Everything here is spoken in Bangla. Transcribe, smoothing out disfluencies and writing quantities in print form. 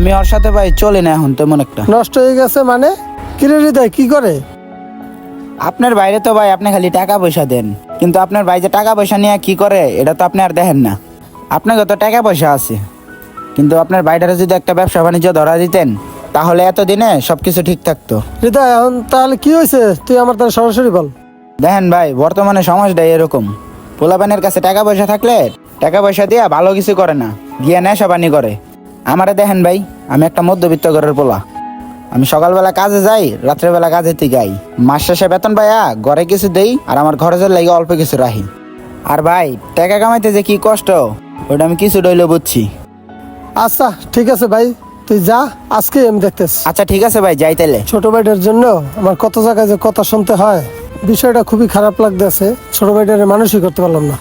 আমি ওর সাথে ভাই চলি না এখন তেমন একটা। নষ্ট হয়ে গেছে মানে? কিরে হৃদয় কি করে? আপনার বাইরে তো ভাই আপনি খালি টাকা পয়সা দেন, কিন্তু আপনার ভাই যে টাকা পয়সা নিয়ে কি করে এটা তো আপনি আর দেখেন না। আপনার যত টাকা পয়সা আছে, কিন্তু আপনার বাইরে যদি একটা ব্যবসা বাণিজ্য ধরা দিতেন তাহলে এতদিনে সবকিছু ঠিক থাকতো। হৃদয় এখন তাহলে কি হয়েছে তুই আমার তার সরাসরি বল। দেখেন ভাই, বর্তমানে সমাজটা এরকম, পোলাপানের কাছে টাকা পয়সা থাকলে টাকা পয়সা দিয়া ভালো কিছু করে না, গিয়া নেশা পানি করে। আমারে দেখেন ভাই, আমি একটা মধ্যবিত্ত ঘরের পোলা। আমি সকালবেলা কাজে যাই, রাত্রেবেলা কাজে থেকে আই, মাস শেষে বেতন পাইয়া ঘরে কিছু দেই আর আমার খরচের লাগে অল্প কিছু রাখি। আর ভাই, টাকা কামাইতে যে কি কষ্ট ওটা আমি কিছু ডইলে বুঝছি। আচ্ছা ঠিক আছে ভাই, তুই যা, আজকে আমি দেখতেছি। আচ্ছা ঠিক আছে ভাই, যাই তাইলে। ছোট ভাইটার জন্য আমার কত জায়গায় যে কথা শুনতে হয়, বিষয়টা খুবই খারাপ লাগতেছে। ছোট ভাইটারে মানুষই করতে পারলাম না।